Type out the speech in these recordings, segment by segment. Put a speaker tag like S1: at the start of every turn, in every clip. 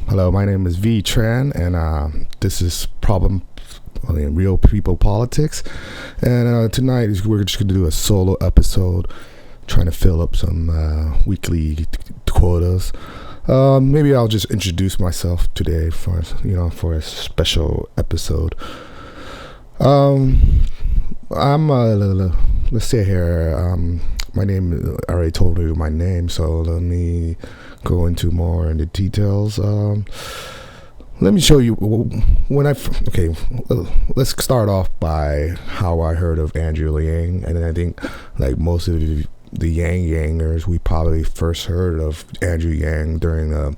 S1: Hello, my name is Vi Tran, and this is Real People Politics. And tonight we're just going to do a solo episode, trying to fill up some weekly quotas. Maybe I'll just introduce myself today for a special episode. Let's see here. My name, I already told you my name, so let me go into more into details. Let me show you let's start off by how I heard of Andrew Yang. And I think like most of the Yangers, we probably first heard of Andrew Yang during the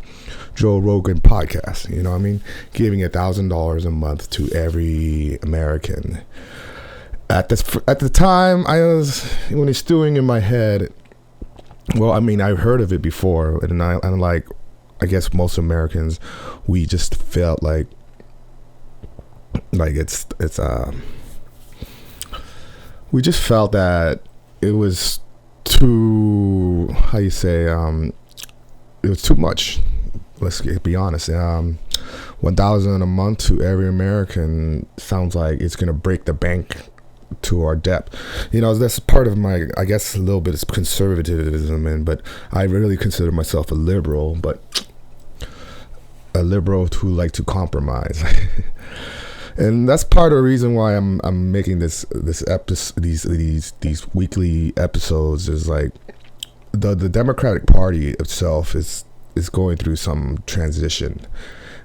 S1: Joe Rogan podcast. You know what I mean? Giving $1,000 a month to every American. At the time, when it's stewing in my head. Well, I mean, I've heard of it before, and I guess most Americans, we just felt like it's we just felt that it was too, it was too much. Let's be honest. $1,000 a month to every American sounds like it's gonna break the bank to our debt. That's part of my, I guess, a little bit of conservatism, but I really consider myself a liberal, but a liberal who like to compromise. And that's part of the reason why I'm making these weekly episodes. Is like the Democratic Party itself is going through some transition,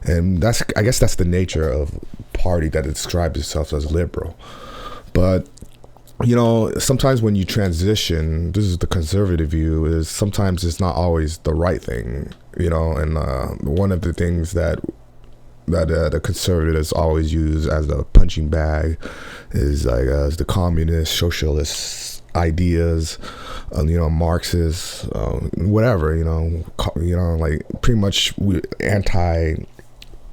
S1: and I guess that's the nature of party that describes itself as liberal. But sometimes when you transition, this is the conservative view, is sometimes it's not always the right thing. And one of the things that the conservatives always use as a punching bag is as the communist, socialist ideas, Marxist, whatever. Like pretty much anti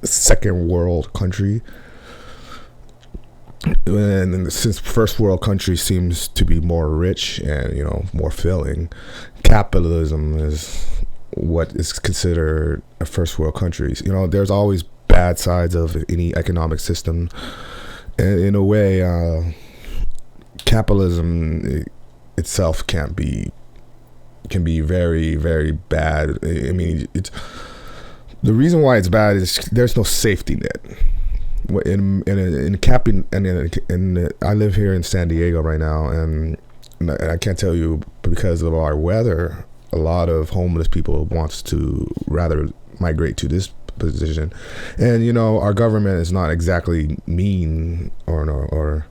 S1: second world country. And since first world country seems to be more rich and more filling, capitalism is what is considered a first world country. There's always bad sides of any economic system, and in a way, capitalism itself can be very, very bad. I mean, the reason why it's bad is there's no safety net. I live here in San Diego right now, and I can't tell you, because of our weather, a lot of homeless people wants to rather migrate to this position, and our government is not exactly mean or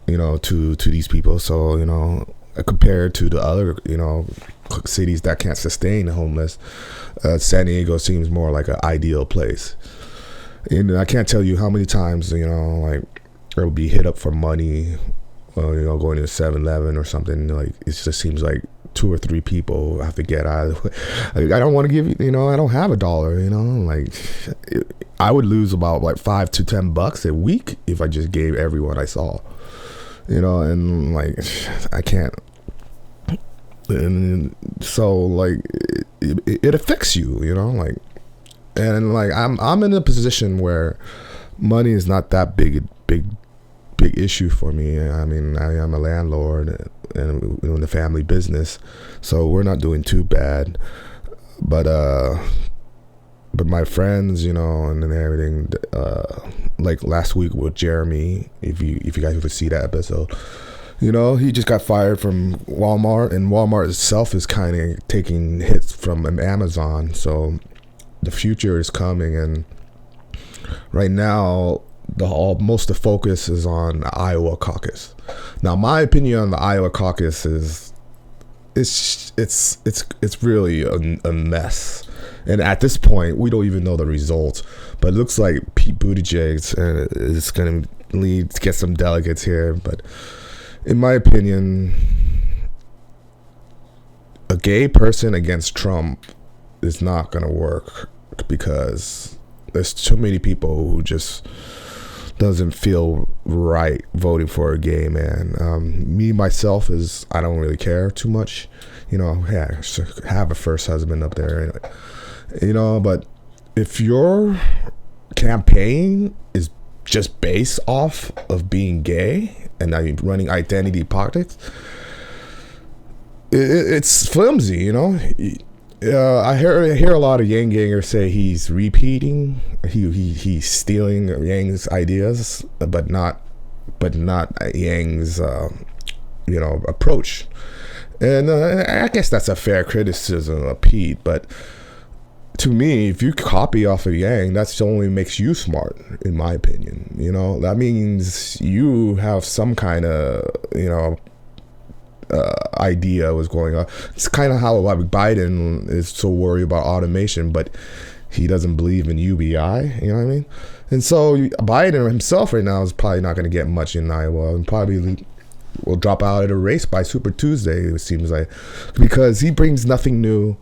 S1: to these people. So compared to the other cities that can't sustain the homeless, San Diego seems more like an ideal place. And I can't tell you how many times, I will be hit up for money, going to 7-Eleven or something. Like, it just seems like 2 or 3 people have to get out of the way. Like, I don't want to give you, I don't have $1, like, I would lose about like $5 to $10 a week if I just gave everyone I saw, and like, I can't. And so like, it affects you, like. And like I'm in a position where money is not that big issue for me. I mean, I am a landlord and in the family business, so we're not doing too bad. But my friends, and everything, like last week with Jeremy, if you guys would see that episode, he just got fired from Walmart, and Walmart itself is kind of taking hits from Amazon. So the future is coming, and right now most of the focus is on the Iowa caucus. Now, my opinion on the Iowa caucus is it's really a mess, and at this point we don't even know the results. But it looks like Pete Buttigieg is going to get some delegates here. But in my opinion, a gay person against Trump is not going to work, because there's too many people who just doesn't feel right voting for a gay man. Me myself I don't really care too much. Have a first husband up there, but if your campaign is just based off of being gay and now you're running identity politics, it's flimsy, you know. I hear a lot of Yang Gangers say he's repeating, he's stealing Yang's ideas, but not Yang's approach. And I guess that's a fair criticism of Pete, but to me, if you copy off of Yang, that's only makes you smart, in my opinion. You know, that means you have some kind of, idea was going on. It's kind of how Biden is so worried about automation, but he doesn't believe in UBI. You know what I mean? And so Biden himself right now is probably not going to get much in Iowa, and probably will drop out of the race by Super Tuesday, it seems like, because he brings nothing new.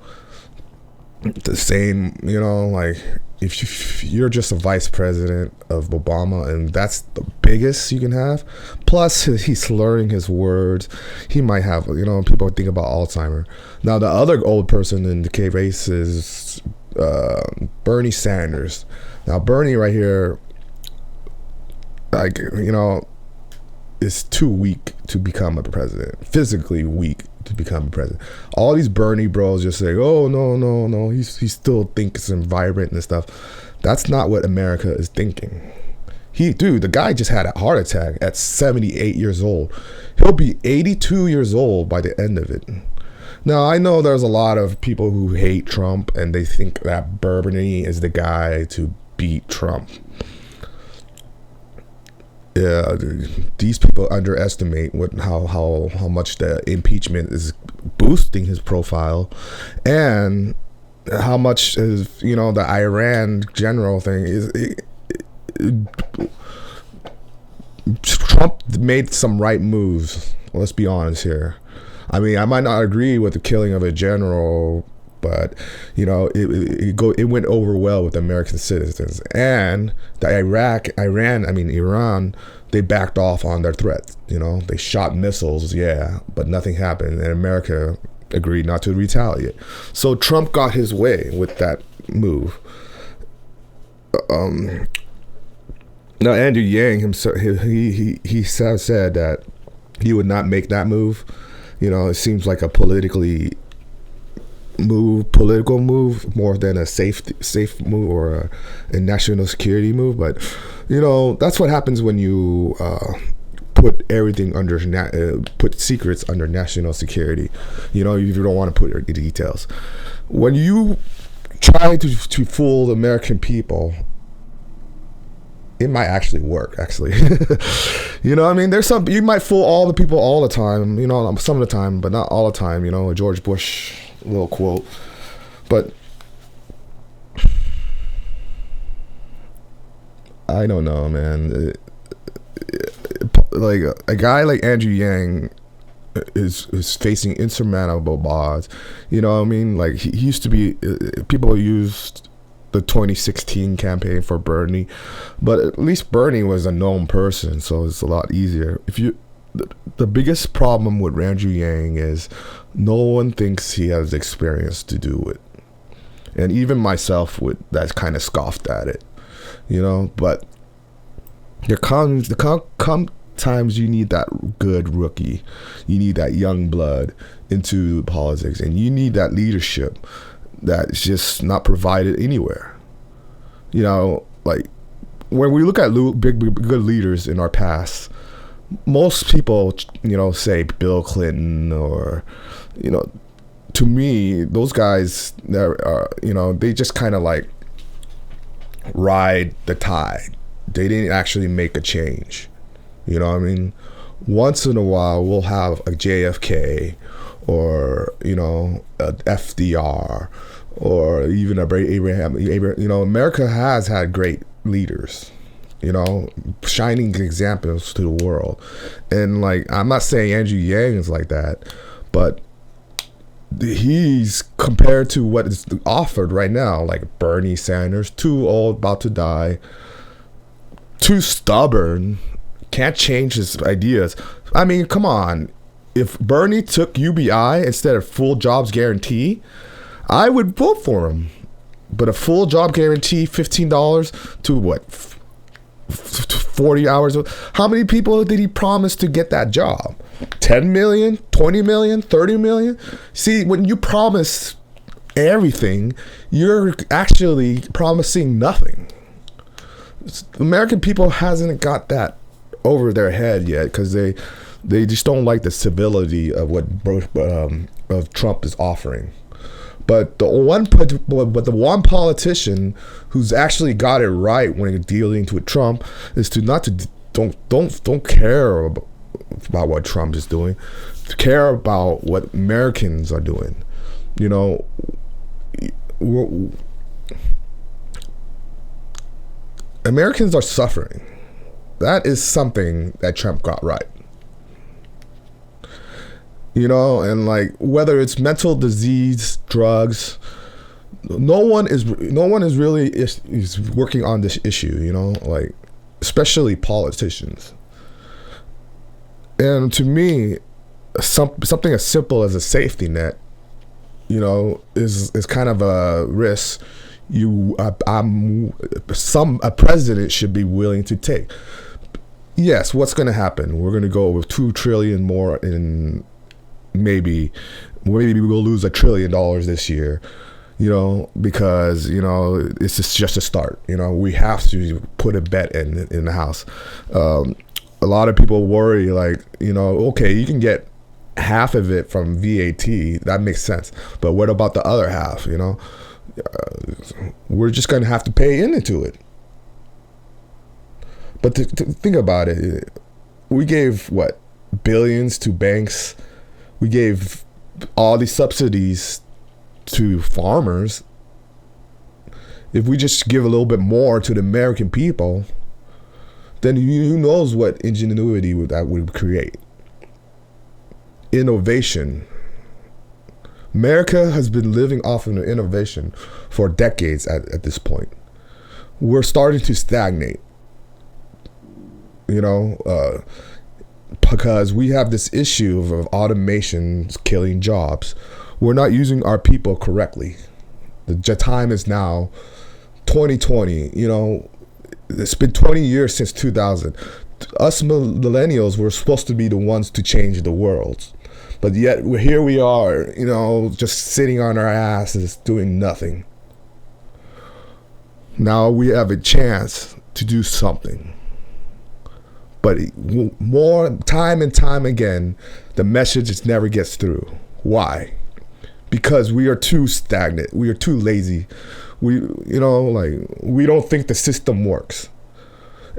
S1: The same, like if you're just a vice president of Obama and that's the biggest you can have, plus he's slurring his words, he might have, people think about Alzheimer. Now the other old person in the K race is Bernie Sanders. Now Bernie right here, is too weak to become a president, physically weak to become a president. All these Bernie bros just say, oh no, he still thinks and vibrant and stuff. That's not what America is thinking. The guy just had a heart attack at 78 years old. He'll be 82 years old by the end of it. Now I know there's a lot of people who hate Trump and they think that Bernie is the guy to beat Trump. Yeah, these people underestimate how much the impeachment is boosting his profile, and how much is the Iran general thing is. Trump made some right moves. Let's be honest here. I mean, I might not agree with the killing of a general, but it went over well with American citizens. And the Iran, they backed off on their threats. They shot missiles, but nothing happened, and America agreed not to retaliate. So Trump got his way with that move. Now Andrew Yang himself, he said that he would not make that move. It seems like a political move more than a safe move or a national security move. But that's what happens when you put everything under put secrets under national security. You don't want to put the details. When you try to fool the American people, it might actually work. I mean, there's some, you might fool all the people all the time, some of the time, but not all the time. A George Bush little quote. But I don't know, man. Like a guy like Andrew Yang is facing insurmountable odds. I mean, like he used to be. People used the 2016 campaign for Bernie, but at least Bernie was a known person, so it's a lot easier. The biggest problem with Andrew Yang is no one thinks he has experience to do it, and even myself that kind of scoffed at it, But there comes times you need that good rookie, you need that young blood into politics, and you need that leadership that's just not provided anywhere. Like when we look at big good leaders in our past, most people, say Bill Clinton or, to me, those guys, they just kind of like ride the tide. They didn't actually make a change. You know what I mean? Once in a while, we'll have a JFK or, a FDR or even Abraham. America has had great leaders, shining examples to the world. And like, I'm not saying Andrew Yang is like that, but he's compared to what is offered right now, like Bernie Sanders, too old, about to die, too stubborn, can't change his ideas. I mean, come on. If Bernie took UBI instead of full jobs guarantee, I would vote for him. But a full job guarantee, $15 to what? 40 hours. How many people did he promise to get that job? 10 million, 20 million, 30 million? See, when you promise everything, you're actually promising nothing. American people hasn't got that over their head yet because they just don't like the civility of what of Trump is offering. But the one politician who's actually got it right when dealing with Trump is to don't care about what Trump is doing, to care about what Americans are doing. You know, Americans are suffering. That is something that Trump got right. You know, and like whether it's mental disease, drugs, no one is really is working on this issue. You know, like especially politicians. And to me, something as simple as a safety net, you know, is kind of a risk a president should be willing to take. Yes, what's going to happen? We're going to go with $2 trillion more in. Maybe we'll lose $1 trillion this year, you know, because, you know, it's just a start. You know, we have to put a bet in the house. A lot of people worry, like, you know, okay, you can get half of it from VAT. That makes sense. But what about the other half, you know? We're just going to have to pay into it. But to think about it, we gave, what, billions to banks. We gave all these subsidies to farmers. If we just give a little bit more to the American people, then who knows what ingenuity that would create. Innovation. America has been living off of innovation for decades at this point. We're starting to stagnate. You know, because we have this issue of automation killing jobs. We're not using our people correctly. The time is now 2020. You know, it's been 20 years since 2000. Us millennials were supposed to be the ones to change the world. But yet here we are, you know, just sitting on our asses doing nothing. Now we have a chance to do something. But more time and time again, the message just never gets through. Why? Because we are too stagnant. We are too lazy. We don't think the system works.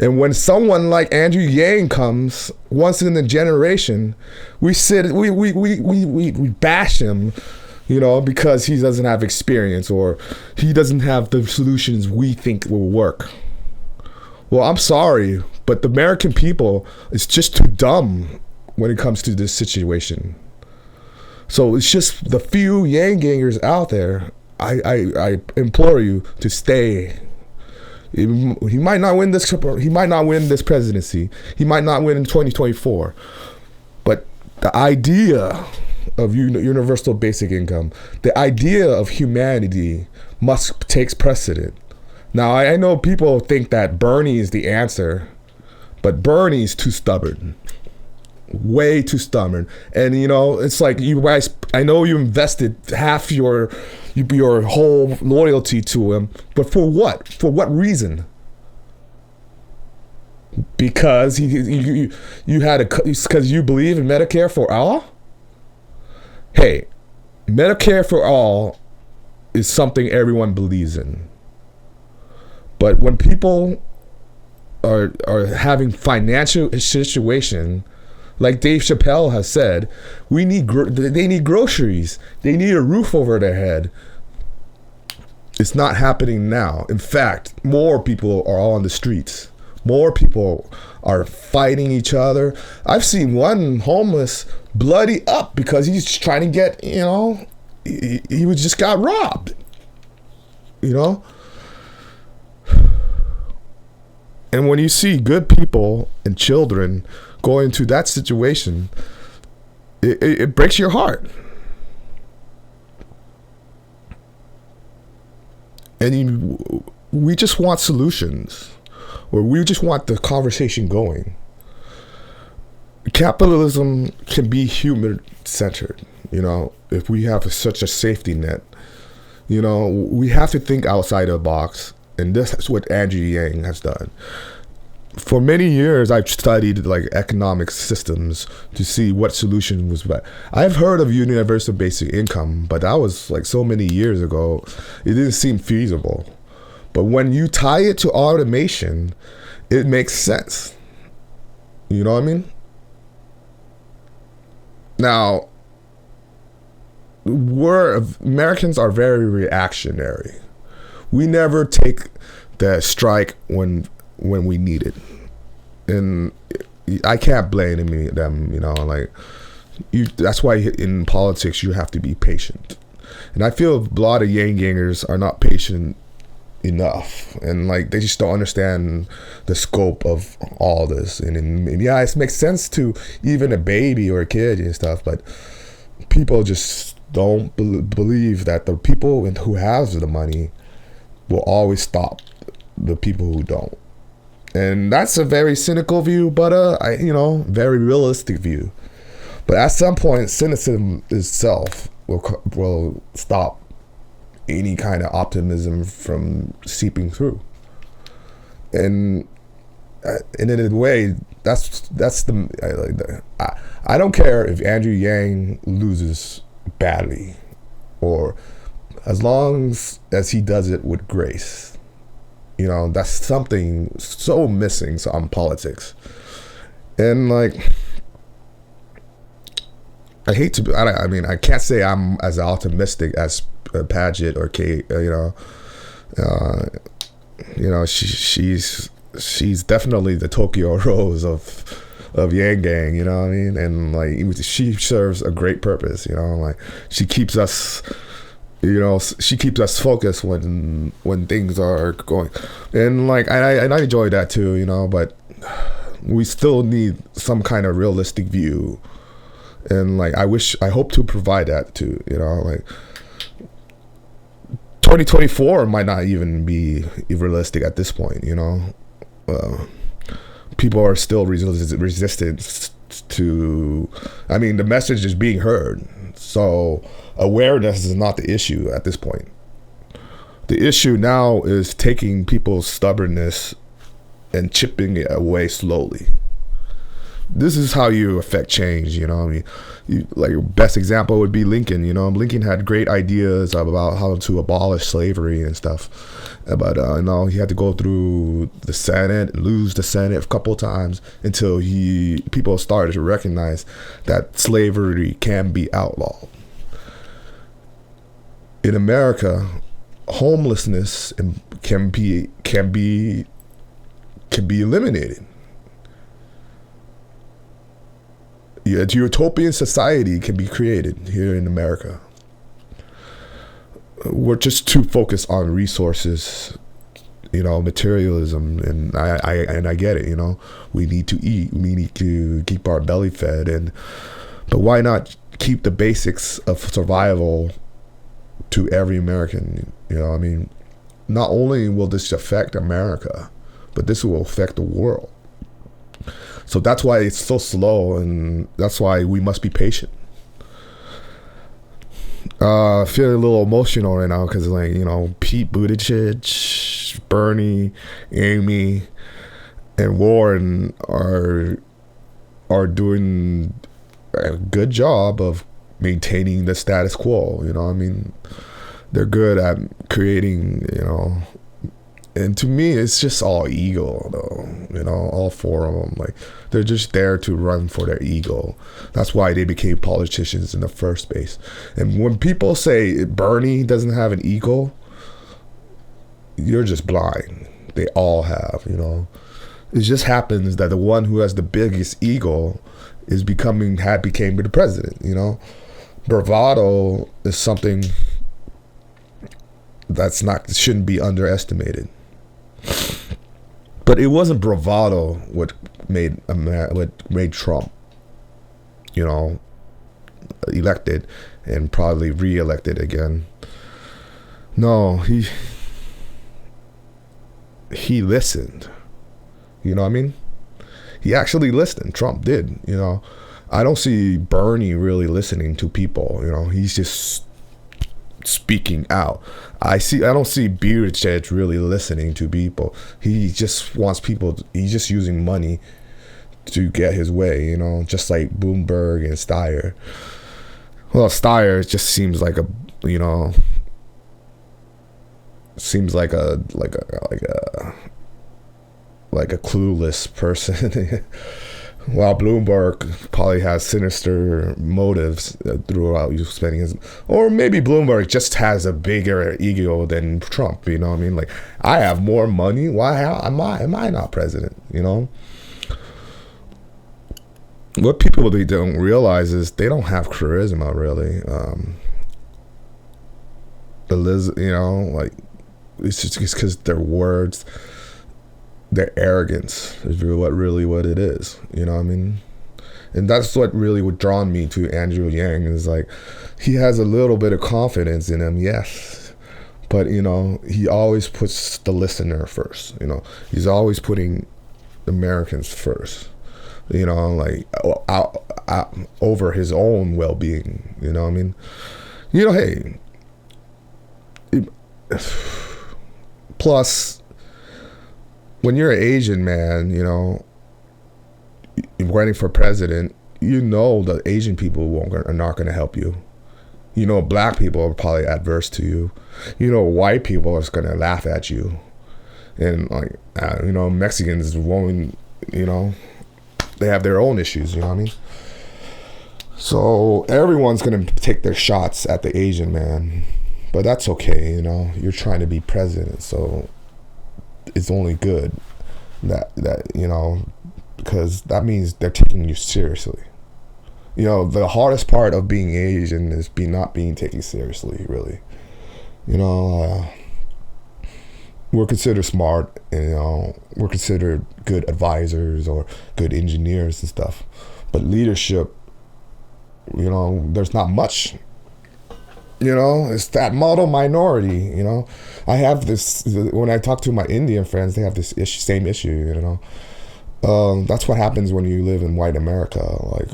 S1: And when someone like Andrew Yang comes once in a generation, we bash him, you know, because he doesn't have experience or he doesn't have the solutions we think will work. Well, I'm sorry, but the American people is just too dumb when it comes to this situation. So it's just the few Yang gangers out there. I implore you to stay. He might not win this. He might not win this presidency. He might not win in 2024. But the idea of universal basic income, the idea of humanity must takes precedent. Now, I know people think that Bernie is the answer, but Bernie's too stubborn. Way too stubborn. And, you know, it's like you guys, I know you invested half your whole loyalty to him, but for what? For what reason? Because because you believe in Medicare for all? Hey, Medicare for all is something everyone believes in. But when people are having financial situation, like Dave Chappelle has said, they need groceries. They need a roof over their head. It's not happening now. In fact, more people are on the streets. More people are fighting each other. I've seen one homeless bloody up because he's just trying to get, you know, he was just got robbed, you know. And when you see good people and children go into that situation, it breaks your heart. we just want solutions, or we just want the conversation going. Capitalism can be human centered, if we have such a safety net. We have to think outside the box, and this is what Andrew Yang has done. For many years, I've studied economic systems to see what solution was best. I've heard of universal basic income, but that was so many years ago. It didn't seem feasible. But when you tie it to automation, it makes sense. You know what I mean? Now, Americans are very reactionary. We never take the strike when we need it, and I can't blame them. That's why in politics you have to be patient, and I feel a lot of yang gangers are not patient enough, and they just don't understand the scope of all this. And yeah, it makes sense to even a baby or a kid and stuff, but people just don't believe that the people who have the money will always stop the people who don't. And that's a very cynical view, but very realistic view. But at some point, cynicism itself will stop any kind of optimism from seeping through. And in a way, that's the I don't care if Andrew Yang loses badly, or as long as he does it with grace. That's something so missing on politics. And I hate to, I can't say I'm as optimistic as Paget or Kate. She's definitely the Tokyo Rose of Yang Gang. You know what I mean? And she serves a great purpose. She keeps us. She keeps us focused when things are going, and I enjoy that too. But we still need some kind of realistic view, and I hope to provide that too. 2024 might not even be realistic at this point. People are still resistant to. The message is being heard, so awareness is not the issue at this point. The issue now is taking people's stubbornness and chipping it away slowly. This is how you affect change. Best example would be Lincoln. Lincoln had great ideas about how to abolish slavery and stuff, but he had to go through the Senate, lose the Senate a couple of times until people started to recognize that slavery can be outlawed. In America, homelessness can be eliminated. A utopian society can be created here in America. We're just too focused on resources, materialism, and I get it. We need to eat, we need to keep our belly fed, but why not keep the basics of survival to every American? Not only will this affect America, but this will affect the world. So that's why it's so slow, and that's why we must be patient. I feel a little emotional right now because Pete Buttigieg, Bernie, Amy, and Warren are doing a good job of maintaining the status quo. They're good at creating, and to me, it's just all ego, though. All four of them, they're just there to run for their ego. That's why they became politicians in the first place. And when people say Bernie doesn't have an ego, you're just blind. They all have, It just happens that the one who has the biggest ego became the president. Bravado is something shouldn't be underestimated. But it wasn't bravado what made Trump, elected and probably re-elected again. No, he listened. You know what I mean? He actually listened. Trump did, you know. I don't see Bernie really listening to people, you know. He's just speaking out. I don't see Buttigieg really listening to people. He just wants people, he's just using money to get his way, you know, just like Bloomberg and Steyer. Well, Steyer just seems like a, you know, seems like a clueless person. While Bloomberg probably has sinister motives throughout you spending his, or maybe Bloomberg just has a bigger ego than Trump. You know what I mean? Like, I have more money. Why am I not president? You know. What people they don't realize is they don't have charisma really. You know, like it's just because their words. Their arrogance is what it is, you know what I mean? And that's what really would draw me to Andrew Yang, is like, he has a little bit of confidence in him, yes, but you know, he always puts the listener first, you know. He's always putting Americans first, you know, like out over his own well-being, you know what I mean? You know, hey, plus, when you're an Asian man, you know, running for president, you know the Asian people are not going to help you. You know, black people are probably adverse to you. You know, white people are going to laugh at you. And, like, you know, Mexicans won't, you know, they have their own issues, you know what I mean? So everyone's going to take their shots at the Asian man. But that's okay, you know. You're trying to be president, so it's only good that you know, because that means they're taking you seriously. You know, the hardest part of being Asian is not being taken seriously, really. You know, we're considered smart, and, you know, we're considered good advisors or good engineers and stuff, but leadership, you know, there's not much. You know, it's that model minority, you know. I have this, when I talk to my Indian friends, they have this same issue, you know. That's what happens when you live in white America. Like,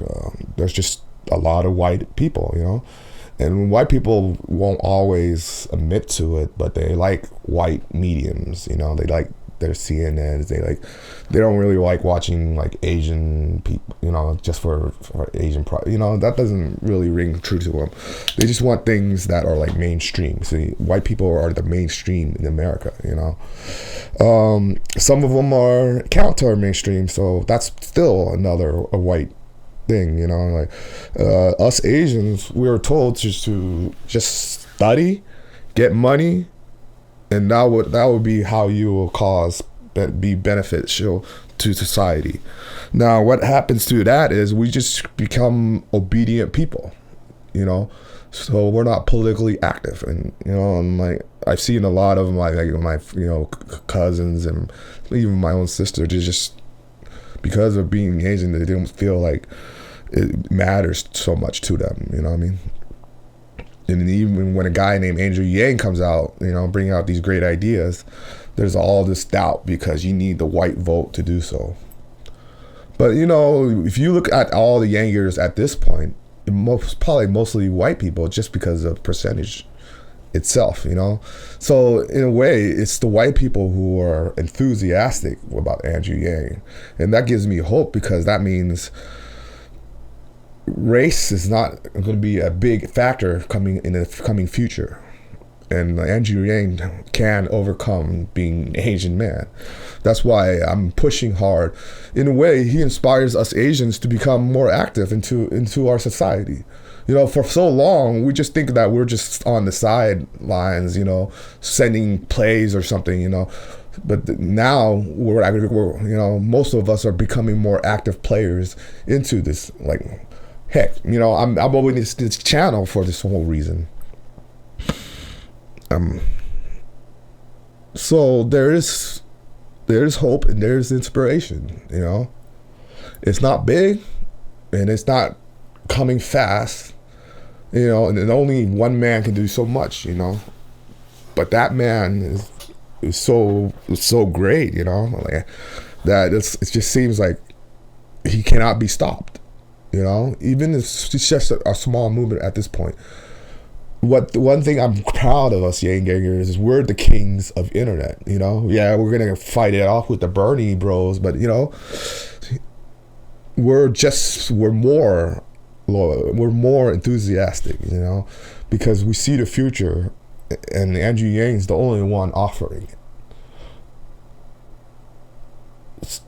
S1: there's just a lot of white people, you know. And white people won't always admit to it, but they like white mediums, you know. They like their CNNs. They don't really like watching like Asian people, you know, just for Asian you know, that doesn't really ring true to them. They just want things that are like mainstream. See, white people are the mainstream in America, you know. Some of them are counter mainstream, so that's still a white thing, you know. Like, us Asians, we were told to just study, get money, and that would be how you will be beneficial to society. Now, what happens to that is we just become obedient people, you know. So we're not politically active, and you know, and like I've seen a lot of my you know, cousins and even my own sister, they just, because of being Asian, they don't feel like it matters so much to them, you know what I mean? And even when a guy named Andrew Yang comes out, you know, bringing out these great ideas, there's all this doubt because you need the white vote to do so. But, you know, if you look at all the Yangers at this point, probably mostly white people, just because of percentage itself, you know. So in a way, it's the white people who are enthusiastic about Andrew Yang. And that gives me hope, because that means race is not going to be a big factor in the coming future, and Andrew Yang can overcome being an Asian man. That's why I'm pushing hard. In a way, he inspires us Asians to become more active into our society. You know, for so long we just think that we're just on the sidelines, you know, sending plays or something, you know. But now we're you know, most of us are becoming more active players into this. Like, heck, you know, I'm opening this channel for this whole reason. So there's hope and there's inspiration, you know. It's not big and it's not coming fast, you know, and only one man can do so much, you know. But that man so great, like that. It just seems like he cannot be stopped. Even if it's just a small movement at this point. One thing I'm proud of us Yang Gangers is we're the kings of internet. Yeah, we're gonna fight it off with the Bernie bros, but we're more enthusiastic, because we see the future, and Andrew Yang's the only one offering it.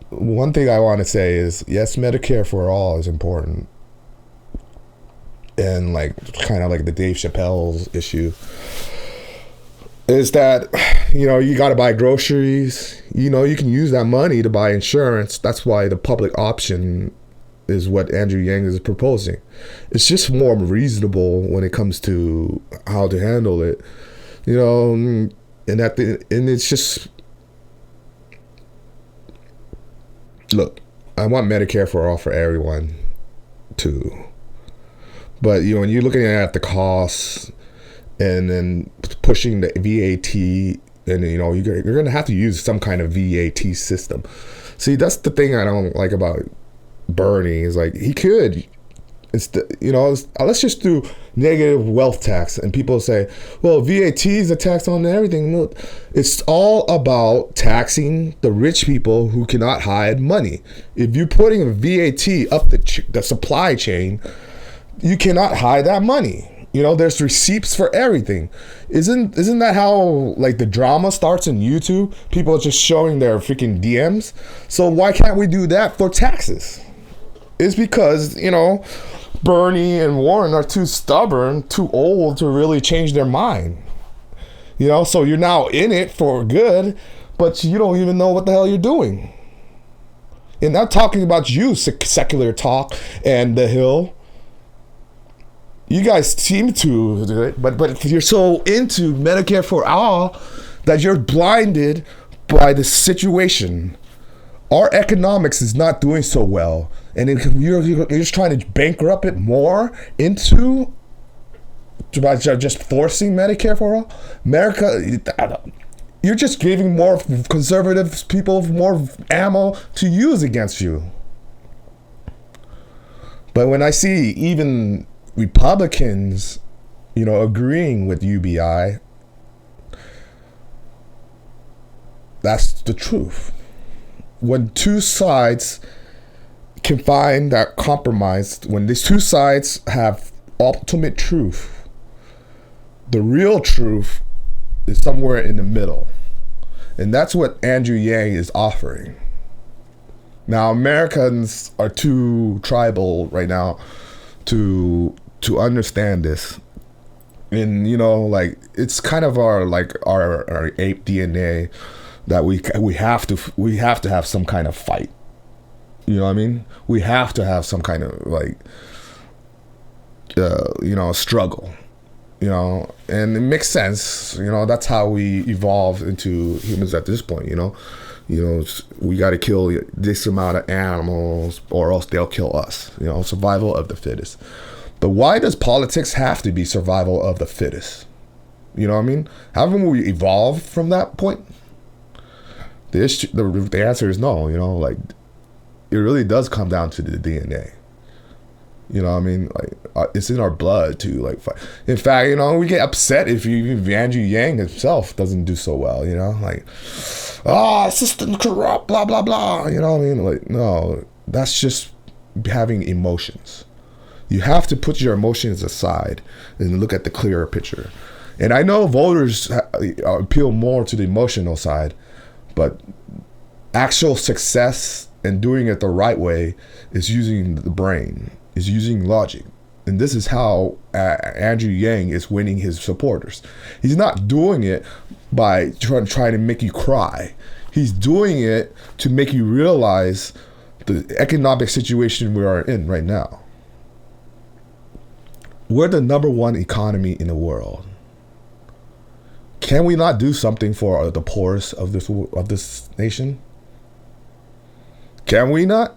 S1: One thing I want to say is, yes, Medicare for all is important, and kind of like the Dave Chappelle's issue is that you got to buy groceries. You can use that money to buy insurance. That's why the public option is what Andrew Yang is proposing. It's just more reasonable when it comes to how to handle it, and it's just, look, I want Medicare for all for everyone too, but when you're looking at the costs and then pushing the VAT, and you're gonna have to use some kind of VAT system. See, that's the thing I don't like about Bernie, is like he could, let's just do negative wealth tax, and people say, well, VAT is a tax on everything. Look, it's all about taxing the rich people who cannot hide money. If you're putting a VAT up the supply chain, you cannot hide that money. There's receipts for everything. Isn't that how the drama starts in YouTube? People are just showing their freaking DMs. So why can't we do that for taxes? It's because, Bernie and Warren are too stubborn, too old to really change their mind. So you're now in it for good, but you don't even know what the hell you're doing. And I'm talking about you, Secular Talk and The Hill. You guys seem to do it, but you're so into Medicare for all that you're blinded by the situation. Our economics is not doing so well, and you're just trying to bankrupt it more by just forcing Medicare for all. America, you're just giving more conservative people more ammo to use against you. But when I see even Republicans, agreeing with UBI, that's the truth. When two sides can find that compromise, when these two sides have ultimate truth, the real truth is somewhere in the middle. And that's what Andrew Yang is offering. Now, Americans are too tribal right now to understand this. And it's kind of our ape DNA that we have to have some kind of fight. You know what I mean? We have to have some kind of struggle. And it makes sense. That's how we evolve into humans at this point. We got to kill this amount of animals, or else they'll kill us. Survival of the fittest. But why does politics have to be survival of the fittest? You know what I mean? Haven't we evolved from that point? The answer is no. It really does come down to the DNA. You know what I mean? It's in our blood to fight. In fact, we get upset if Andrew Yang himself doesn't do so well. System corrupt, blah blah blah. You know what I mean? No, that's just having emotions. You have to put your emotions aside and look at the clearer picture. And I know voters appeal more to the emotional side, but actual success and doing it the right way is using the brain, is using logic. And this is how Andrew Yang is winning his supporters. He's not doing it by trying to make you cry. He's doing it to make you realize the economic situation we are in right now. We're the number one economy in the world. Can we not do something for the poorest of this nation? Can we not?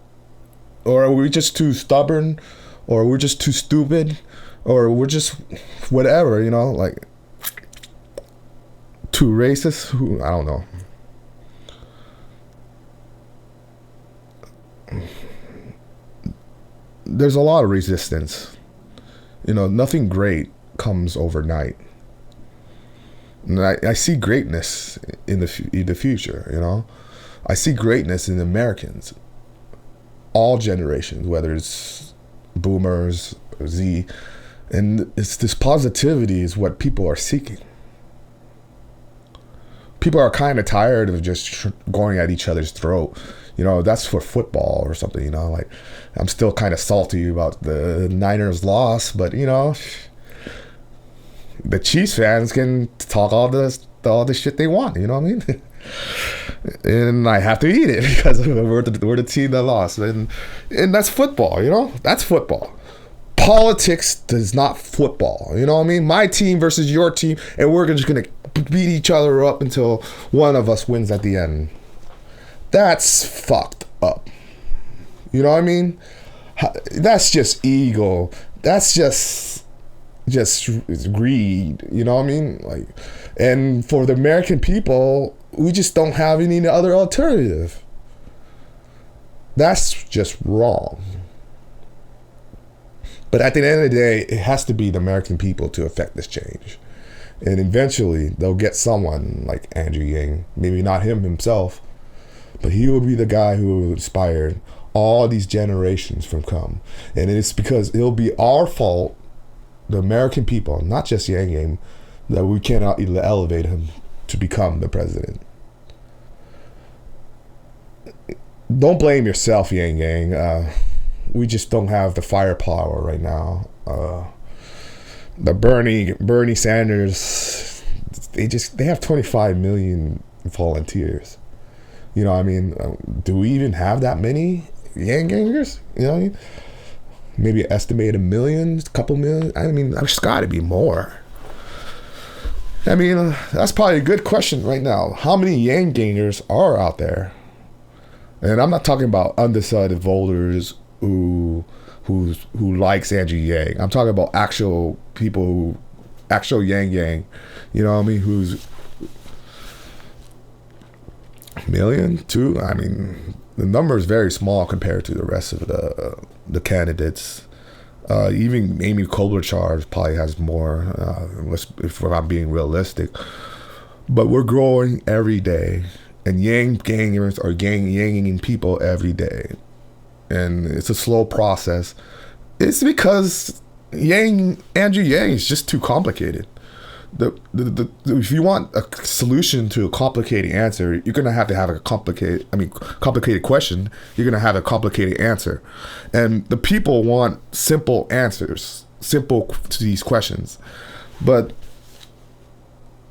S1: Or are we just too stubborn? Or we're just too stupid? Or we're just whatever, too racist? Who, I don't know. There's a lot of resistance. Nothing great comes overnight. And I see greatness in the future. I see greatness in Americans, all generations, whether it's boomers or Z, and it's this positivity is what people are seeking. People are kind of tired of just going at each other's throat. That's for football or something. Like, I'm still kind of salty about the Niners loss, but the Chiefs fans can talk all the shit they want. You know what I mean? And I have to eat it because we're the team that lost, and that's football. That's football. Politics is not football. You know what I mean? My team versus your team, and we're just gonna beat each other up until one of us wins at the end. That's fucked up. You know what I mean? That's just ego. That's just greed. You know what I mean? Like, and for the American people, we just don't have any other alternative. That's just wrong. But at the end of the day, it has to be the American people to affect this change. And eventually, they'll get someone like Andrew Yang. Maybe not him himself, but he will be the guy who inspired all these generations from come. And it's because it'll be our fault, the American people, not just Yang Yang, that we cannot elevate him to become the president. Don't blame yourself, Yang Yang. We just don't have the firepower right now. The Bernie Sanders, they have 25 million volunteers. You know what I mean? Do we even have that many Yang Yangers? You know what I mean? Maybe estimate a million, a couple million. I mean, there's got to be more. I mean, that's probably a good question right now. How many Yang Yangers are out there? And I'm not talking about undecided voters who likes Andrew Yang. I'm talking about actual people actual Yang Yang, you know what I mean, who's million, two. I mean, the number is very small compared to the rest of the candidates. Even Amy Klobuchar probably has more, if I'm being realistic. But we're growing every day, and Yang Gangers are Yanging people every day, and it's a slow process. It's because Andrew Yang is just too complicated. If you want a solution to a complicated answer, you're gonna have to have a complicated question. You're gonna have a complicated answer, and the people want simple answers, simple to these questions. But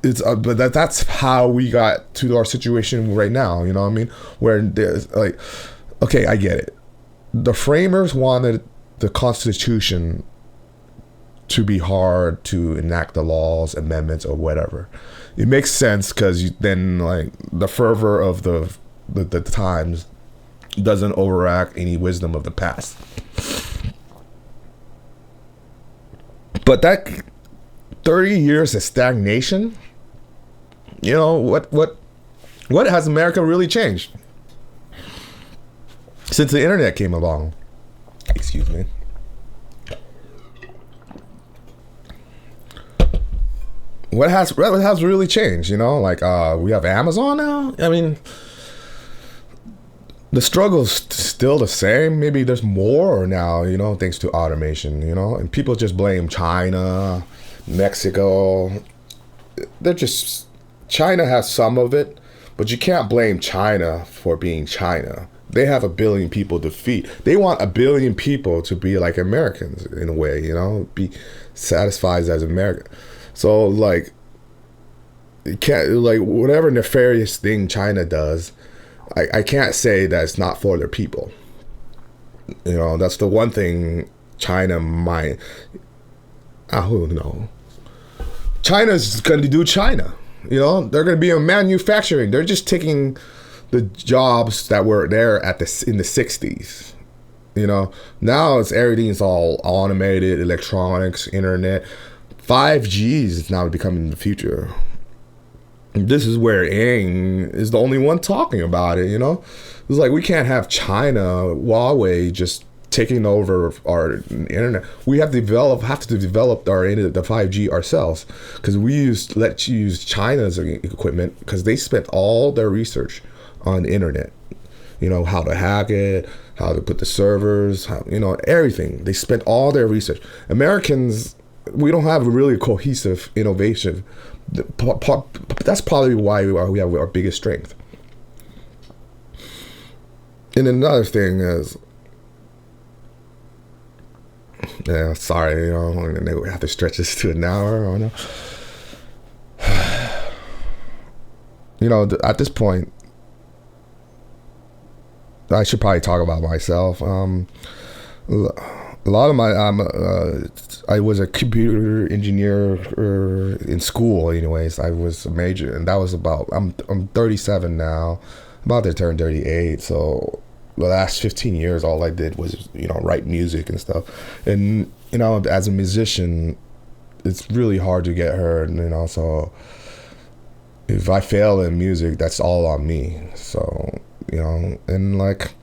S1: that's how we got to our situation right now. You know what I mean? Where there's like, okay, I get it. The framers wanted the Constitution to be hard to enact the laws, amendments, or whatever. It makes sense because then, like, the fervor of the times doesn't overact any wisdom of the past. But that 30 years of stagnation, you know, what has America really changed since the internet came along? Excuse me. What has really changed? You know, like we have Amazon now. I mean, the struggle's still the same. Maybe there's more now. You know, thanks to automation. You know, and people just blame China, Mexico. China has some of it, but you can't blame China for being China. They have 1 billion people to feed. They want 1 billion people to be like Americans in a way. You know, be satisfied as American. So, like, it can't, like, whatever nefarious thing China does, I can't say that it's not for their people. You know, that's the one thing China might, who knows? China's going to do China. You know, they're going to be in manufacturing. They're just taking the jobs that were there in the 60s. You know, now everything's all automated, electronics, internet. 5G is now becoming the future. this is where Yang is the only one talking about it, you know? It's like we can't have China, Huawei just taking over our internet. We have to develop our the 5G ourselves, because let you use China's equipment because they spent all their research on the internet. You know, how to hack it, how to put the servers, everything. They spent all their research. Americans, we don't have a really cohesive innovation. That's probably why we have our biggest strength. And another thing is, sorry, we have to stretch this to an hour. At this point, I should probably talk about myself. A lot of my, I was a computer engineer in school. Anyways, I was a major, and that was I'm 37 now, about to turn 38. So the last 15 years, all I did was write music and stuff. And as a musician, it's really hard to get heard. So if I fail in music, that's all on me. So. And like,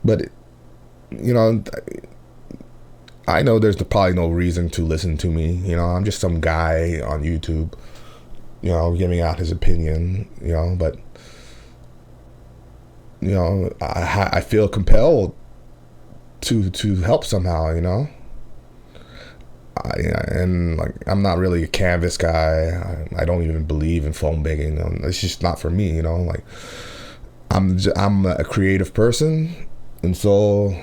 S1: but I know there's probably no reason to listen to me. I'm just some guy on YouTube, giving out his opinion. But I feel compelled to help somehow. And like, I'm not really a canvas guy. I don't even believe in phone begging. It's just not for me. Like, I'm a creative person, and so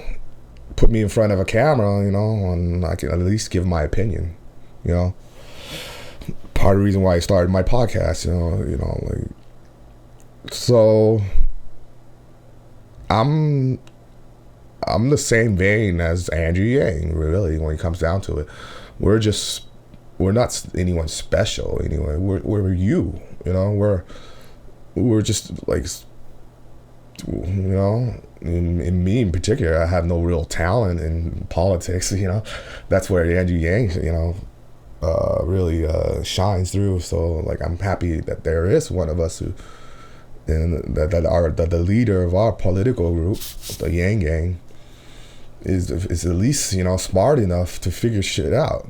S1: put me in front of a camera, and I can at least give my opinion. Part of the reason why I started my podcast. Like, so I'm the same vein as Andrew Yang, really, when it comes down to it. We're not anyone special anyway. We're you, we're just like, in me in particular, I have no real talent in politics, that's where Andrew Yang, really shines through. So like, I'm happy that there is one of us who, and that the leader of our political group, the Yang Gang, is at least smart enough to figure shit out.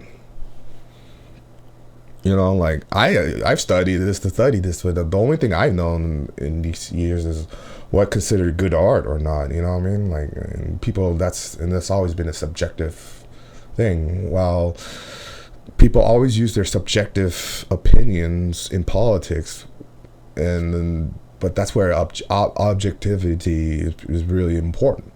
S1: Like I've studied this, but the only thing I've known in these years is what considered good art or not. What I mean? Like, and people, that's always been a subjective thing. While people always use their subjective opinions in politics, but that's where objectivity is really important.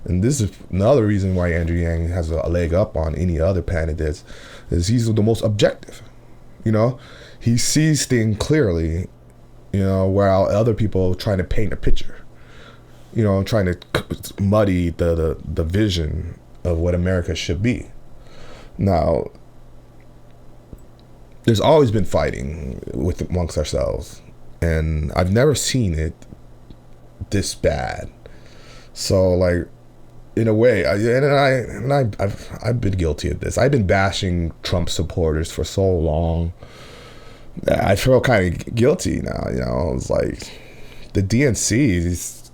S1: And this is another reason why Andrew Yang has a leg up on any other candidates, is he's the most objective. He sees things clearly, while other people trying to paint a picture, trying to muddy the vision of what America should be. Now, there's always been fighting amongst ourselves, and I've never seen it this bad. So like, in a way, I've been guilty of this. I've been bashing Trump supporters for so long. I feel kind of guilty now. It's like the DNC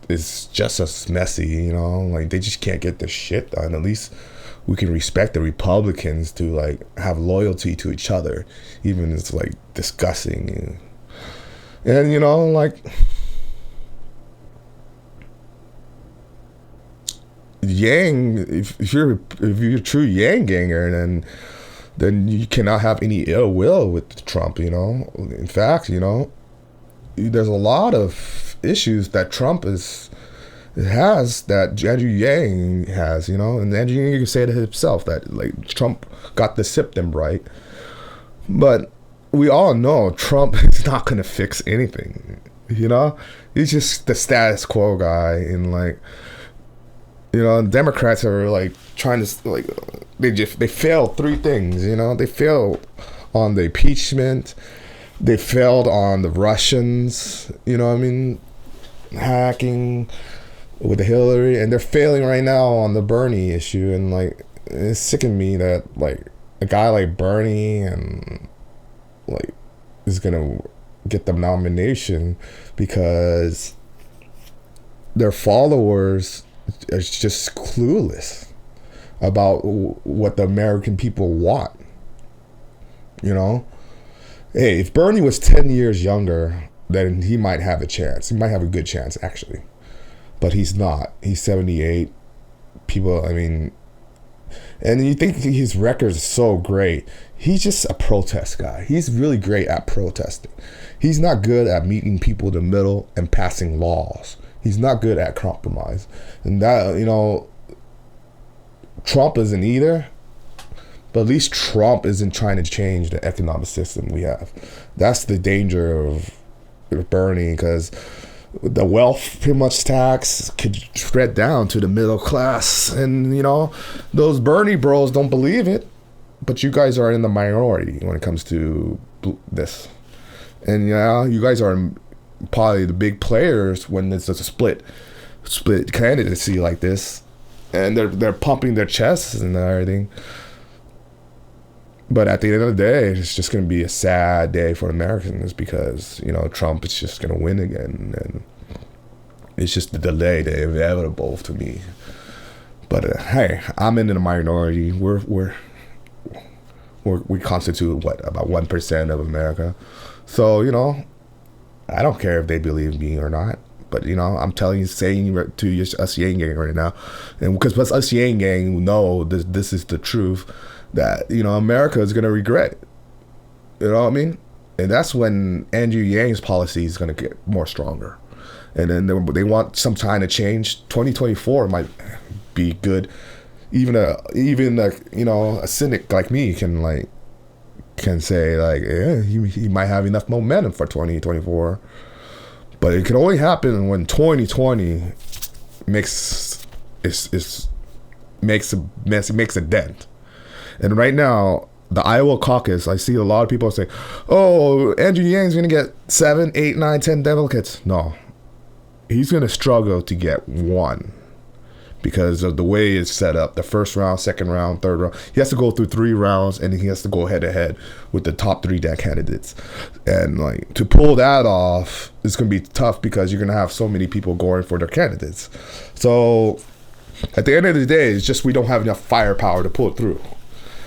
S1: is just as messy. Like, they just can't get their shit done. At least we can respect the Republicans to like have loyalty to each other, even if it's like discussing. And like, Yang, if you're a true Yang ganger, then you cannot have any ill will with Trump. In fact, there's a lot of issues that Trump has that Andrew Yang has. And Andrew Yang said it himself that like Trump got the symptom right, but we all know Trump is not going to fix anything. He's just the status quo guy, and like. Democrats are like trying to like they failed three things. They failed on the impeachment, they failed on the Russians. Hacking with the Hillary, and they're failing right now on the Bernie issue. And like, it's sickened me that like a guy like Bernie and like is gonna get the nomination because their followers are just clueless about what the American people want. You know, hey, if Bernie was 10 years younger, then he might have a chance. He might have a good chance, actually. But he's not. He's 78. People, I mean, and you think his record is so great. He's just a protest guy. He's really great at protesting. He's not good at meeting people in the middle and passing laws. He's not good at compromise. And that, you know, Trump isn't either. But at least Trump isn't trying to change the economic system we have. That's the danger of Bernie, because the wealth pretty much tax could spread down to the middle class. And, you know, those Bernie bros don't believe it. But you guys are in the minority when it comes to this. And, yeah, you guys are probably the big players when it's a split candidacy like this. And they're pumping their chests and everything. But at the end of the day, it's just going to be a sad day for Americans because, you know, Trump is just going to win again. And it's just the delay, the inevitable to me. But hey, I'm in the minority. We constitute, what, about 1% of America. So, you know, I don't care if they believe me or not. But, you know, I'm saying to us Yang Gang right now. And because us Yang Gang know this is the truth. That, you know, America is going to regret it. You know what I mean? And that's when Andrew Yang's policy is going to get more stronger. And then they want some time to change. 2024 might be good. Even you know, a cynic like me can say like, yeah, he might have enough momentum for 2024. But it can only happen when 2020 makes a dent. And right now, the Iowa caucus, I see a lot of people say, oh, Andrew Yang's going to get 7, 8, 9, 10 delegates. No. He's going to struggle to get one because of the way it's set up. The first round, second round, third round. He has to go through 3 rounds, and he has to go head-to-head with the top 3 candidates. And, like, to pull that off, it's going to be tough because you're going to have so many people going for their candidates. So, at the end of the day, it's just we don't have enough firepower to pull it through.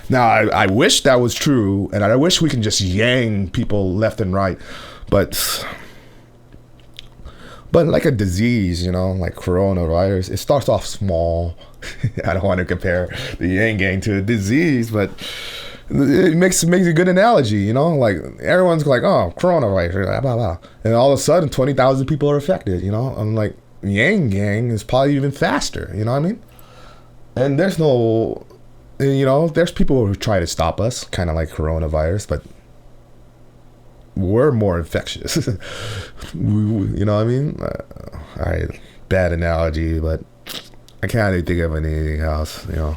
S1: Now, I wish that was true, and I wish we can just yang people left and right, but like a disease, you know, like coronavirus, it starts off small. I don't want to compare the Yang Gang to a disease, but it makes a good analogy, you know, like everyone's like, oh, coronavirus, blah, blah, blah. And all of a sudden, 20,000 people are affected, you know, I'm like, Yang Gang is probably even faster, you know what I mean? And there's no... You know, there's people who try to stop us, kind of like coronavirus, but we're more infectious. You know what I mean? All right, bad analogy, but I can't really think of anything else, you know.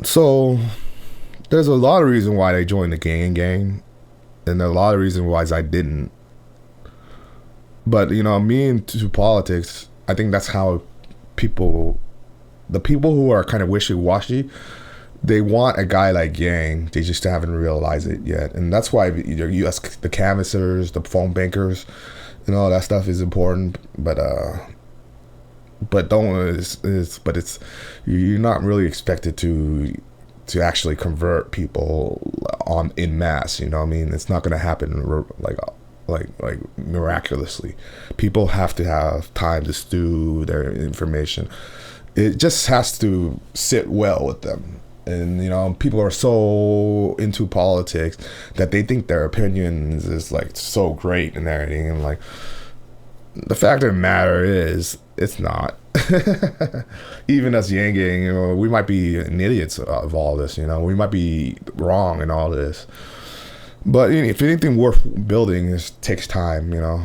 S1: So, there's a lot of reasons why they joined the gang, and a lot of reasons why I didn't. But, you know, me into politics... I think that's how the people who are kind of wishy-washy, they want a guy like Yang. They just haven't realized it yet. And that's why the canvassers, the phone bankers, and all that stuff is important. But you're not really expected to actually convert people in mass. You know what I mean? It's not going to happen like miraculously. People have to have time to stew their information. It just has to sit well with them. And, you know, people are so into politics that they think their opinions is like so great and everything. And like, the fact of the matter is, it's not. Even us Yang Gang, you know, we might be idiots of all this, you know, we might be wrong in all this. But if anything worth building, it takes time, you know.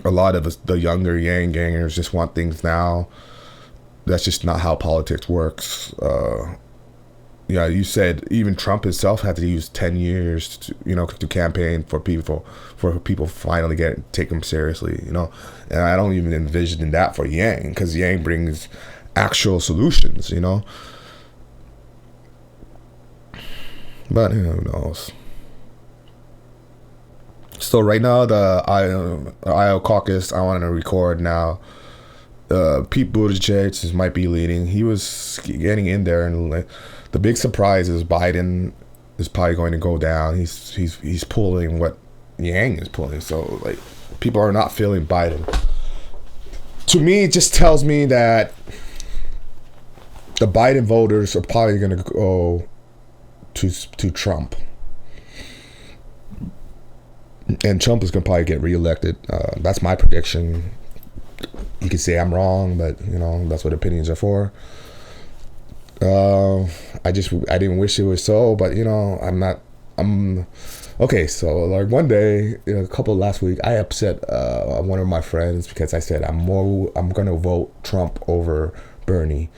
S1: A lot of us, the younger Yang Gangers, just want things now. That's just not how politics works. Yeah, you said even Trump himself had to use 10 years to campaign for people finally take him seriously, you know. And I don't even envision that for Yang, because Yang brings actual solutions, you know. But who knows? So right now, the Iowa caucus, I want to record now. Pete Buttigieg might be leading. He was getting in there, and like, the big surprise is Biden is probably going to go down. He's pulling what Yang is pulling. So like, people are not feeling Biden. To me, it just tells me that the Biden voters are probably going to go to Trump, and Trump is going to probably get reelected. That's my prediction. You can say I'm wrong, but that's what opinions are for. I didn't wish it was so, but I'm okay. So like one day, a couple last week, I upset one of my friends because I said I'm gonna vote Trump over Bernie,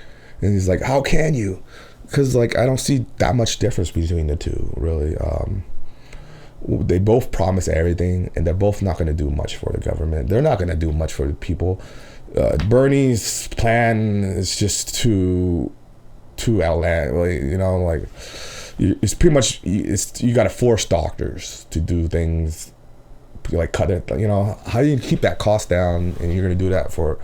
S1: and he's like, how can you? Because like I don't see that much difference between the two, really. They both promise everything, and they're both not going to do much for the government. They're not going to do much for the people. Bernie's plan is just too outlandish. It's pretty much you got to force doctors to do things like cut it. How do you keep that cost down, and you're going to do that for?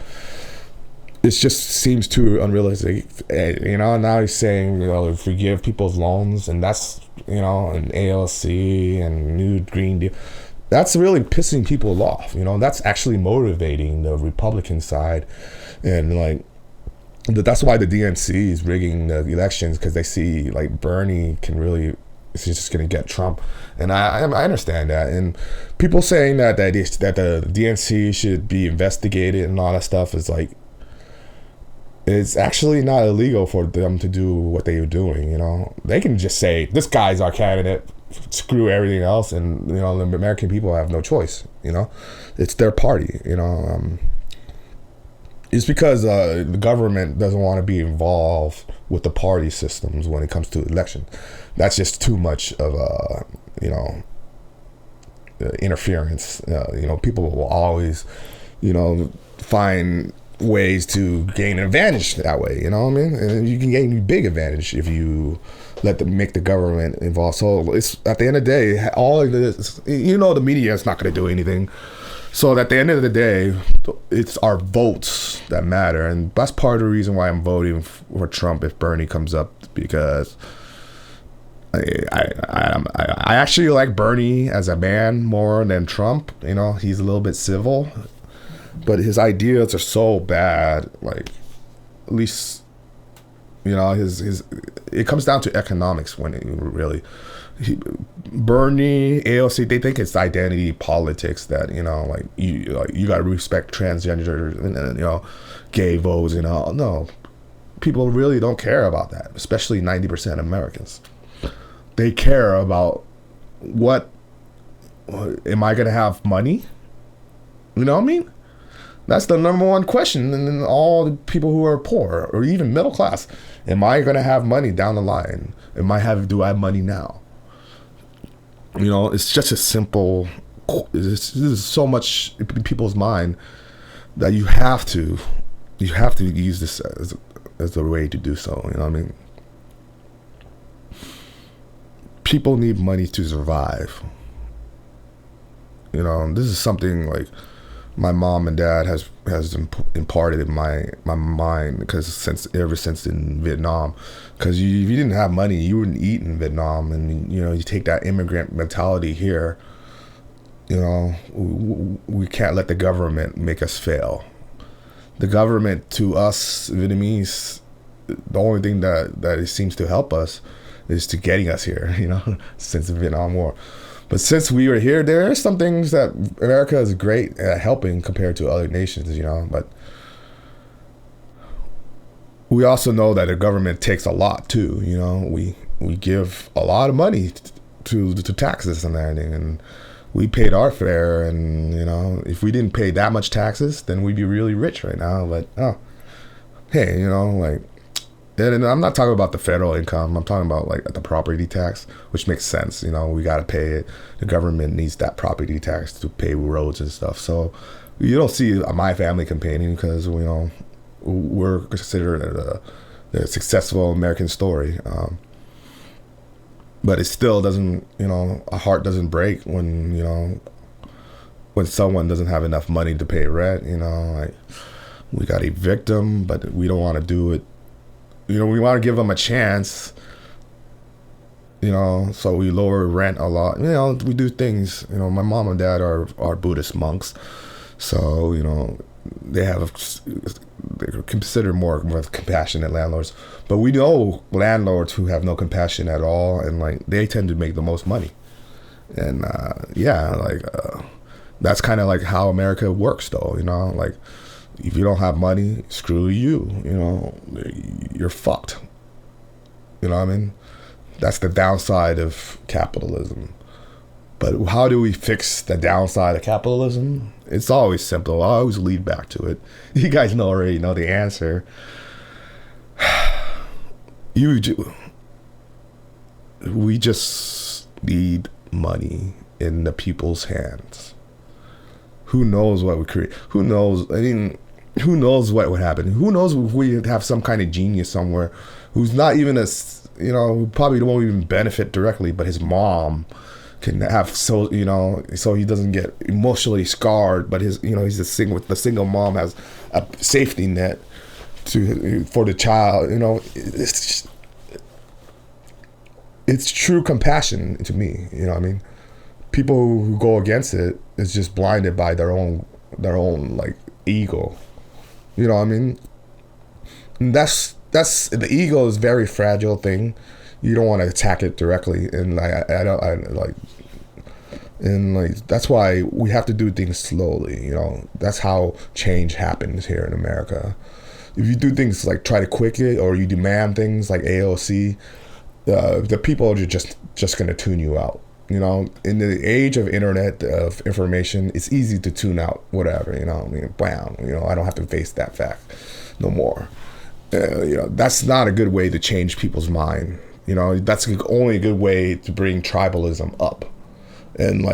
S1: It just seems too unrealistic. Now he's saying, forgive people's loans, and that's, an ALC and new Green Deal. That's really pissing people off. That's actually motivating the Republican side. And like, that's why the DNC is rigging the elections, because they see like Bernie can really, it's just going to get Trump. And I understand that. And people saying that the DNC should be investigated and all that stuff is like, it's actually not illegal for them to do what they were doing. They can just say, this guy's our candidate, screw everything else, and the American people have no choice. It's their party. It's because the government doesn't want to be involved with the party systems when it comes to election. That's just too much of a interference. People will always find ways to gain an advantage that way, and you can gain a big advantage if you make the government involved. So it's at the end of the day, all of this, the media is not going to do anything. So at the end of the day, it's our votes that matter, and that's part of the reason why I'm voting for Trump if Bernie comes up, because I actually like Bernie as a man more than Trump. He's a little bit civil, but his ideas are so bad. Like, at least, his it comes down to economics when it really. Bernie, AOC, they think it's identity politics that you got to respect transgender and gay votes. No, people really don't care about that. Especially 90% Americans. They care about what am I going to have money? You know what I mean? That's the number one question. And then all the people who are poor or even middle class, am I going to have money down the line? Do I have money now? It's just a simple, this is so much in people's mind that you have to use this as a way to do so. You know what I mean? People need money to survive. This is something like my mom and dad has imparted in my mind, because ever since in Vietnam, because if you didn't have money, you wouldn't eat in Vietnam, and you take that immigrant mentality here. We can't let the government make us fail. The government, to us Vietnamese, the only thing that it seems to help us is to getting us here. Since the Vietnam War. But since we were here, there are some things that America is great at helping compared to other nations, but we also know that the government takes a lot too. We give a lot of money to taxes and everything, and we paid our fare, and if we didn't pay that much taxes, then we'd be really rich right now. But hey, and I'm not talking about the federal income. I'm talking about like the property tax, which makes sense. We got to pay it. The government needs that property tax to pay roads and stuff. So you don't see my family complaining, because we're considered a successful American story. But it still doesn't, a heart doesn't break when, when someone doesn't have enough money to pay rent, like we got a victim, but we don't want to do it. We want to give them a chance, so we lower rent a lot. We do things, my mom and dad are Buddhist monks. So, they're considered more compassionate landlords. But we know landlords who have no compassion at all, and like they tend to make the most money. And that's kind of like how America works, though. Like if you don't have money, screw you. You're fucked. You know what I mean? That's the downside of capitalism. But how do we fix the downside of capitalism? It's always simple. I always lead back to it. You guys already know the answer. We just need money in the people's hands. Who knows what we create? Who knows? Who knows what would happen? Who knows if we have some kind of genius somewhere who's not even who probably won't even benefit directly, but his mom can have, so he doesn't get emotionally scarred, but he's the single mom has a safety net for the child. It's true compassion to me. I mean, people who go against it is just blinded by their own like ego. You know what I mean? And that's the ego is a very fragile thing. You don't want to attack it directly, and that's why we have to do things slowly. That's how change happens here in America. If you do things like try to quick it, or you demand things like AOC, the people are just going to tune you out. In the age of internet, of information, it's easy to tune out whatever. Bam. I don't have to face that fact no more. That's not a good way to change people's mind. That's only a good way to bring tribalism up. And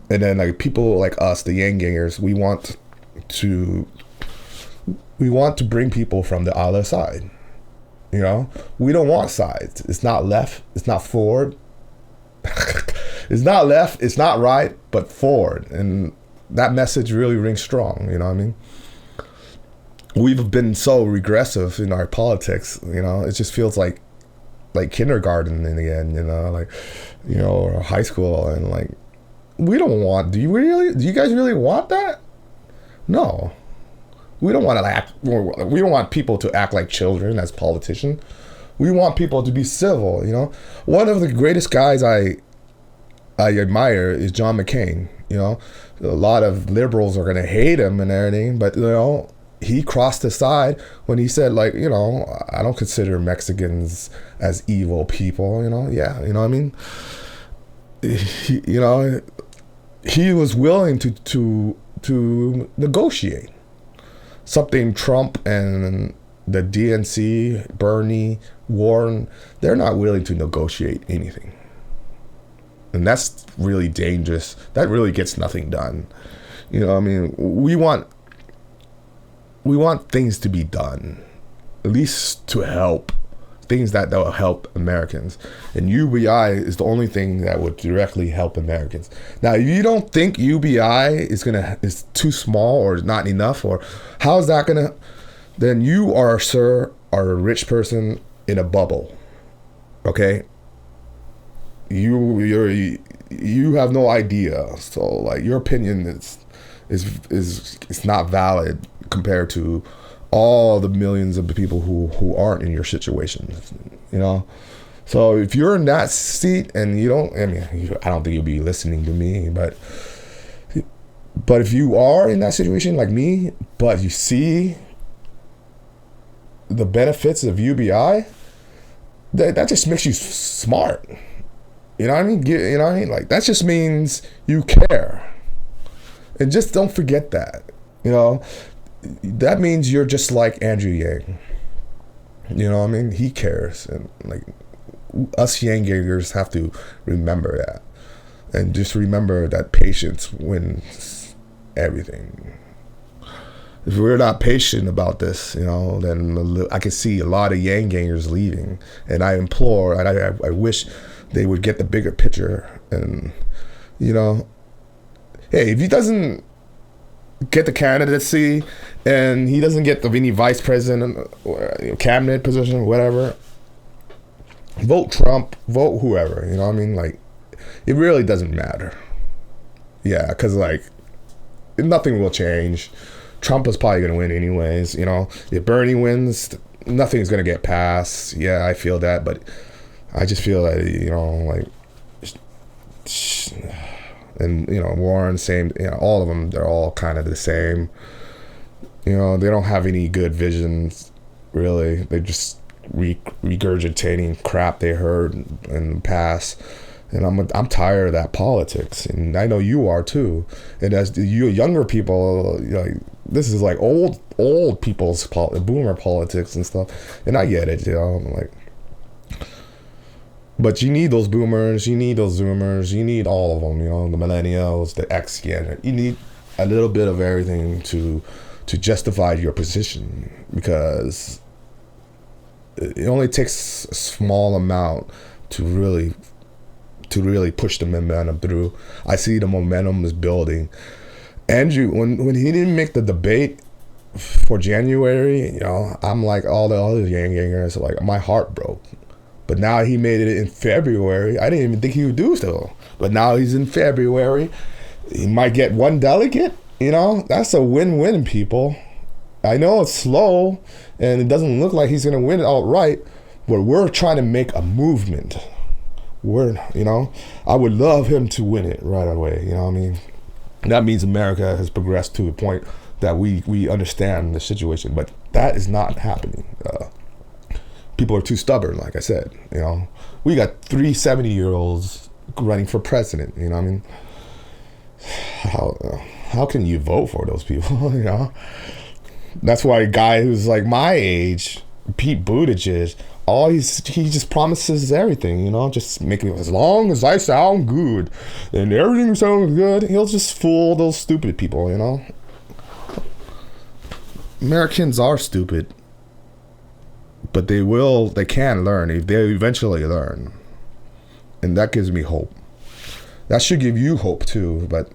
S1: then people like us, the Yang Gangers, we want to bring people from the other side. We don't want sides. It's not left, it's not forward. It's not left, it's not right, but forward. And that message really rings strong. You know what I mean? We've been so regressive in our politics. It just feels like kindergarten in the end. Or high school, and like we don't want. Do you guys really want that? No, we don't want to act. We don't want people to act like children as politicians. We want people to be civil. One of the greatest guys I admire is John McCain. A lot of liberals are going to hate him and everything, but he crossed the side when he said, I don't consider Mexicans as evil people. Yeah, you know what I mean. He was willing to negotiate something. Trump and the DNC, Bernie, Warren, they're not willing to negotiate anything. And that's really dangerous. That really gets nothing done. I mean, we want things to be done, at least to help, things that will help Americans. And UBI is the only thing that would directly help Americans. Now, if you don't think UBI is too small or not enough, or how's that gonna, then you are a rich person in a bubble. Okay? You have no idea. So like your opinion is not valid compared to all the millions of people who aren't in your situation. So if you're in that seat and I don't think you'll be listening to me, but if you are in that situation like me, but you see the benefits of UBI, that just makes you smart. You know what I mean? Like that just means you care. And just don't forget that. That means you're just like Andrew Yang. You know what I mean? He cares. And like us Yang Gangers have to remember that. And just remember that patience wins everything. If we're not patient about this, then I can see a lot of Yang Gangers leaving. And I implore, and I wish they would get the bigger picture. And you know, hey, if he doesn't get the candidacy and he doesn't get any vice president or cabinet position, whatever, vote Trump, vote whoever. You know what I mean? Like, it really doesn't matter. Yeah, because like nothing will change. Trump is probably going to win anyways. You know, if Bernie wins, nothing's going to get passed. Yeah, I feel that, but I just feel that, you know, like, and you know, Warren, same, you know, all of them, they're all kind of the same. You know, they don't have any good visions, really. They're just regurgitating crap they heard in the past. And I'm tired of that politics, and I know you are too. And as you younger people, you know, this is like old people's boomer politics and stuff. And I get it, you know, like. But you need those boomers, you need those zoomers, you need all of them, you know, the millennials, the X gen. You need a little bit of everything to justify your position, because it only takes a small amount to really push the momentum through. I see the momentum is building. Andrew, when he didn't make the debate for January, you know, I'm like all the other gangers, like my heart broke. But now he made it in February. I didn't even think he would do so. But now he's in February. He might get one delegate. You know, that's a win-win, people. I know it's slow, and it doesn't look like he's going to win it outright, but we're trying to make a movement. You know, I would love him to win it right away. You know what I mean? That means America has progressed to a point that we understand the situation, but that is not happening. People are too stubborn, like I said. You know, we got 3 70-year-olds running for president. You know what I mean? How can you vote for those people? You know, that's why a guy who's like my age, Pete Buttigieg, he just promises everything. You know, just making it, as long as I sound good and everything sounds good, he'll just fool those stupid people. You know, Americans are stupid. But they can learn. They eventually learn. And that gives me hope. That should give you hope too, but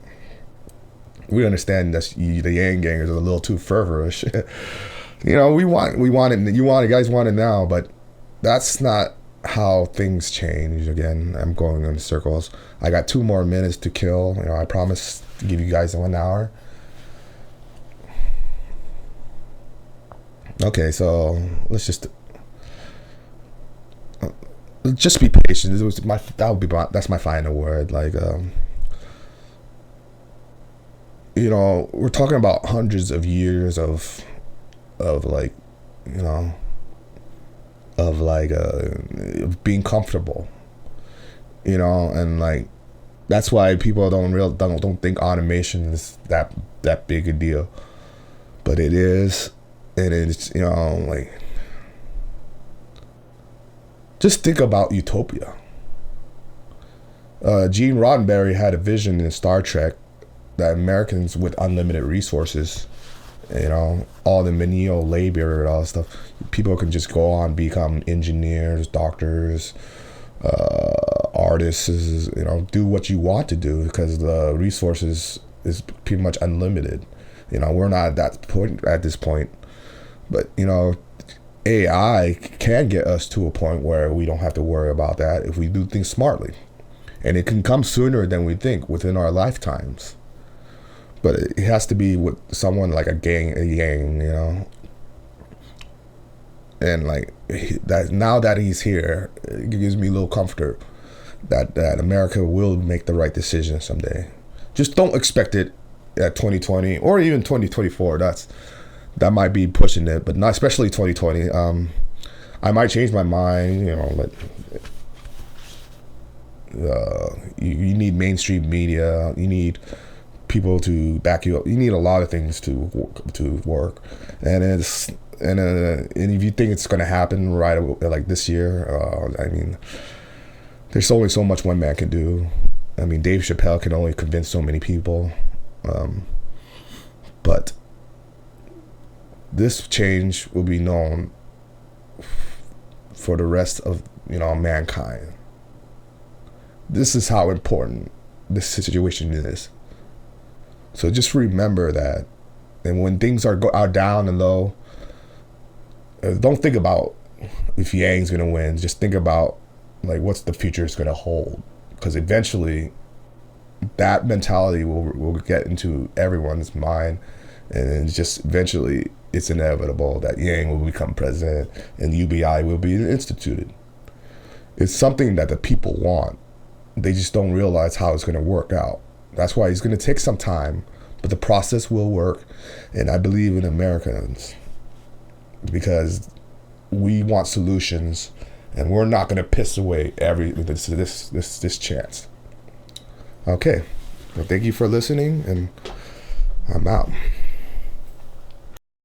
S1: we understand that the Yang Gangers are a little too fervorish. You know, you guys want it now, but that's not how things change. Again, I'm going in circles. I got 2 more minutes to kill. You know, I promised to give you guys 1 hour. Okay, so let's just be patient. That's my final word. Like, you know, we're talking about hundreds of years of like, you know, of like being comfortable, you know, and like that's why people don't think automation is that big a deal, but it is, and it's, you know, like. Just think about utopia. Gene Roddenberry had a vision in Star Trek that Americans with unlimited resources, you know, all the menial labor and all that stuff, people can just go on, become engineers, doctors, artists, you know, do what you want to do because the resources is pretty much unlimited. You know, we're not at this point, but you know, AI can get us to a point where we don't have to worry about that if we do things smartly. And it can come sooner than we think within our lifetimes. But it has to be with someone like a gang, you know. And like that, now that he's here, it gives me a little comfort that America will make the right decision someday. Just don't expect it at 2020 or even 2024. That might be pushing it, but not especially 2020. I might change my mind, you know, but you need mainstream media. You need people to back you up. You need a lot of things to work. And if you think it's going to happen right like this year, I mean, there's only so much one man can do. I mean, Dave Chappelle can only convince so many people. But this change will be known for the rest of, you know, mankind. This is how important this situation is. So just remember that. And when things are down and low, don't think about if Yang's gonna win. Just think about like what's the future is gonna hold. Because eventually, that mentality will get into everyone's mind, and just eventually, it's inevitable that Yang will become president and UBI will be instituted. It's something that the people want. They just don't realize how it's going to work out. That's why it's going to take some time, but the process will work. And I believe in Americans because we want solutions, and we're not going to piss away this chance. Okay, well, thank you for listening, and I'm out.